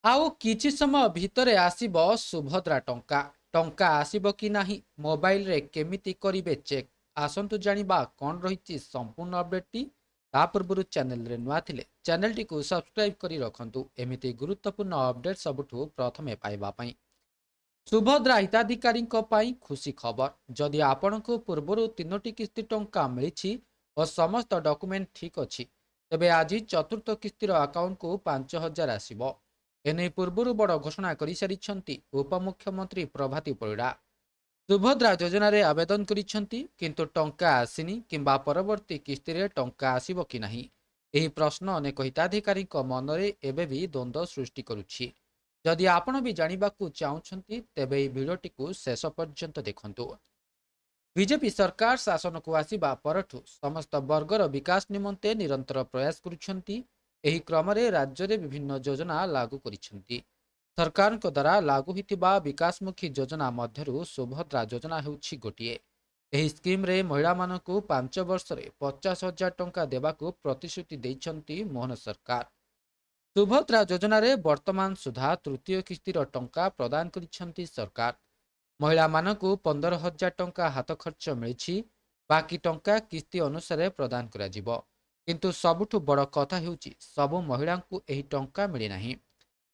ଆଉ କିଛି ସମୟ ଭିତରେ ଆସିବ ସୁଭଦ୍ରା ଟଙ୍କା। ଟଙ୍କା ଆସିବ କି ନାହିଁ ମୋବାଇଲରେ କେମିତି କରିବେ ଚେକ୍? ଆସନ୍ତୁ ଜାଣିବା କ'ଣ ରହିଛି ସମ୍ପୂର୍ଣ୍ଣ ଅପଡେଟଟି। ତା ପୂର୍ବରୁ ଚ୍ୟାନେଲରେ ନୂଆ ଥିଲେ ଚ୍ୟାନେଲଟିକୁ ସବସ୍କ୍ରାଇବ କରି ରଖନ୍ତୁ ଏମିତି ଗୁରୁତ୍ୱପୂର୍ଣ୍ଣ ଅପଡେଟ୍ ସବୁଠୁ ପ୍ରଥମେ ପାଇବା ପାଇଁ। ସୁଭଦ୍ରା ହିତାଧିକାରୀଙ୍କ ପାଇଁ ଖୁସି ଖବର। ଯଦି ଆପଣଙ୍କୁ ପୂର୍ବରୁ 3ଟି କିସ୍ତି ଟଙ୍କା ମିଳିଛି ଓ ସମସ୍ତ ଡକୁମେଣ୍ଟ ଠିକ୍ ଅଛି, ତେବେ ଆଜି ଚତୁର୍ଥ କିସ୍ତିର ଆକାଉଣ୍ଟକୁ 5,000 ଆସିବ। ଏନେଇ ପୂର୍ବରୁ ବଡ଼ ଘୋଷଣା କରିସାରିଛନ୍ତି ଉପମୁଖ୍ୟମନ୍ତ୍ରୀ ପ୍ରଭାତୀ ପରିଡ଼ା। ସୁଭଦ୍ରା ଯୋଜନାରେ ଆବେଦନ କରିଛନ୍ତି କିନ୍ତୁ ଟଙ୍କା ଆସିନି କିମ୍ବା ପରବର୍ତ୍ତୀ କିସ୍ତିରେ ଟଙ୍କା ଆସିବ କି ନାହିଁ, ଏହି ପ୍ରଶ୍ନ ଅନେକ ହିତାଧିକାରୀଙ୍କ ମନରେ ଏବେ ବି ଦ୍ୱନ୍ଦ୍ୱ ସୃଷ୍ଟି କରୁଛି। ଯଦି ଆପଣ ବି ଜାଣିବାକୁ ଚାହୁଁଛନ୍ତି ତେବେ ଏହି ଭିଡିଓଟିକୁ ଶେଷ ପର୍ଯ୍ୟନ୍ତ ଦେଖନ୍ତୁ। ବିଜେପି ସରକାର ଶାସନକୁ ଆସିବା ପରଠୁ ସମସ୍ତ ବର୍ଗର ବିକାଶ ନିମନ୍ତେ ନିରନ୍ତର ପ୍ରୟାସ କରୁଛନ୍ତି। ଏହି କ୍ରମରେ ରାଜ୍ୟରେ ବିଭିନ୍ନ ଯୋଜନା ଲାଗୁ କରିଛନ୍ତି। ସରକାରଙ୍କ ଦ୍ୱାରା ଲାଗୁ ହୋଇଥିବା ବିକାଶମୁଖୀ ଯୋଜନା ମଧ୍ୟରୁ ସୁଭଦ୍ରା ଯୋଜନା ହେଉଛି ଗୋଟିଏ। ଏହି ସ୍କିମ୍ରେ ମହିଳାମାନଙ୍କୁ 5 ବର୍ଷରେ 50,000 ଟଙ୍କା ଦେବାକୁ ପ୍ରତିଶ୍ରୁତି ଦେଇଛନ୍ତି ମୋହନ ସରକାର। ସୁଭଦ୍ରା ଯୋଜନାରେ ବର୍ତ୍ତମାନ ସୁଦ୍ଧା ତୃତୀୟ କିସ୍ତିର ଟଙ୍କା ପ୍ରଦାନ କରିଛନ୍ତି ସରକାର। ମହିଳାମାନଙ୍କୁ 15,000 ଟଙ୍କା ହାତ ଖର୍ଚ୍ଚ ମିଳିଛି। ବାକି ଟଙ୍କା କିସ୍ତି ଅନୁସାରେ ପ୍ରଦାନ କରାଯିବ। କିନ୍ତୁ ସବୁଠୁ ବଡ଼ କଥା ହେଉଛି ସବୁ ମହିଳାଙ୍କୁ ଏହି ଟଙ୍କା ମିଳିନାହିଁ।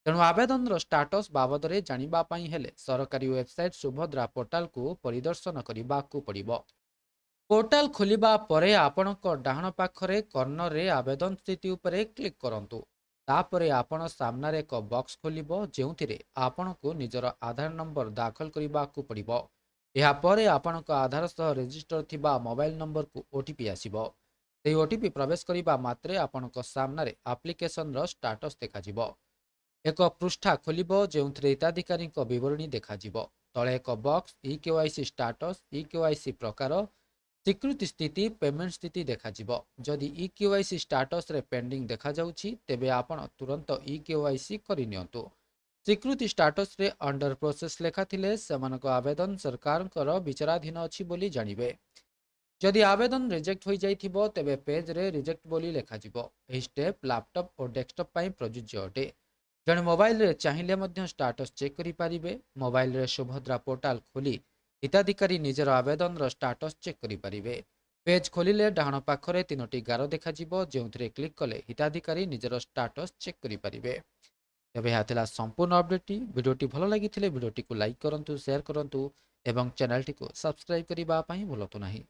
ତେଣୁ ଆବେଦନର ଷ୍ଟାଟସ୍ ବାବଦରେ ଜାଣିବା ପାଇଁ ହେଲେ ସରକାରୀ ୱେବସାଇଟ୍ ସୁଭଦ୍ରା ପୋର୍ଟାଲକୁ ପରିଦର୍ଶନ କରିବାକୁ ପଡ଼ିବ। ପୋର୍ଟାଲ ଖୋଲିବା ପରେ ଆପଣଙ୍କ ଡାହାଣ ପାଖରେ କର୍ଣ୍ଣରରେ ଆବେଦନ ସ୍ଥିତି ଉପରେ କ୍ଲିକ୍ କରନ୍ତୁ। ତାପରେ ଆପଣ ସାମ୍ନାରେ ଏକ ବକ୍ସ ଖୋଲିବ ଯେଉଁଥିରେ ଆପଣଙ୍କୁ ନିଜର ଆଧାର ନମ୍ବର ଦାଖଲ କରିବାକୁ ପଡ଼ିବ। ଏହାପରେ ଆପଣଙ୍କ ଆଧାର ସହ ରେଜିଷ୍ଟର ଥିବା ମୋବାଇଲ ନମ୍ବରକୁ OTP ଆସିବ। ସେହି OTP ପ୍ରବେଶ କରିବା ମାତ୍ରେ ଆପଣଙ୍କ ସାମ୍ନାରେ ଆପ୍ଲିକେସନର ଷ୍ଟାଟସ୍ ଦେଖାଯିବ। ଏକ ପୃଷ୍ଠା ଖୋଲିବ ଯେଉଁଥିରେ ହିତାଧିକାରୀଙ୍କ ବିବରଣୀ ଦେଖାଯିବ। ତଳେ ଏକ ବକ୍ସ eKYC ଷ୍ଟାଟସ୍, eKYC ପ୍ରକାର, ସ୍ୱୀକୃତି ସ୍ଥିତି, ପେମେଣ୍ଟ ସ୍ଥିତି ଦେଖାଯିବ। ଯଦି eKYC ଷ୍ଟାଟସ୍ରେ ପେଣ୍ଡିଂ ଦେଖାଯାଉଛି ତେବେ ଆପଣ ତୁରନ୍ତ eKYC କରିନିଅନ୍ତୁ। ସ୍ୱୀକୃତି ଷ୍ଟାଟସ୍ରେ ଅଣ୍ଡର ପ୍ରୋସେସ୍ ଲେଖାଥିଲେ ସେମାନଙ୍କ ଆବେଦନ ସରକାରଙ୍କର ବିଚାରାଧୀନ ଅଛି ବୋଲି ଜାଣିବେ। ଯଦି ଆବେଦନ ରିଜେକ୍ଟ ହୋଇଯାଇଥିବ ତେବେ ପେଜରେ ରିଜେକ୍ଟ ବୋଲି ଲେଖାଯିବ। ଏହି ଷ୍ଟେପ୍ ଲାପଟପ୍ ଓ ଡେସ୍କଟପ୍ ପାଇଁ ପ୍ରଯୁଜ୍ୟ ଅଟେ। ଜଣେ ମୋବାଇଲରେ ଚାହିଁଲେ ମଧ୍ୟ ଷ୍ଟାଟସ୍ ଚେକ୍ କରିପାରିବେ। ମୋବାଇଲରେ ସୁଭଦ୍ରା ପୋର୍ଟାଲ ଖୋଲି ହିତାଧିକାରୀ ନିଜର ଆବେଦନର ଷ୍ଟାଟସ୍ ଚେକ୍ କରିପାରିବେ। ପେଜ୍ ଖୋଲିଲେ ଡାହାଣ ପାଖରେ 3ଟି ଗାର ଦେଖାଯିବ ଯେଉଁଥିରେ କ୍ଲିକ୍ କଲେ ହିତାଧିକାରୀ ନିଜର ଷ୍ଟାଟସ୍ ଚେକ୍ କରିପାରିବେ। ତେବେ ଏହା ଥିଲା ସମ୍ପୂର୍ଣ୍ଣ ଅପଡେଟଟି। ଭିଡ଼ିଓଟି ଭଲ ଲାଗିଥିଲେ ଭିଡ଼ିଓଟିକୁ ଲାଇକ୍ କରନ୍ତୁ, ସେୟାର କରନ୍ତୁ ଏବଂ ଚ୍ୟାନେଲଟିକୁ ସବସ୍କ୍ରାଇବ୍ କରିବା ପାଇଁ ଭୁଲନ୍ତୁ ନାହିଁ।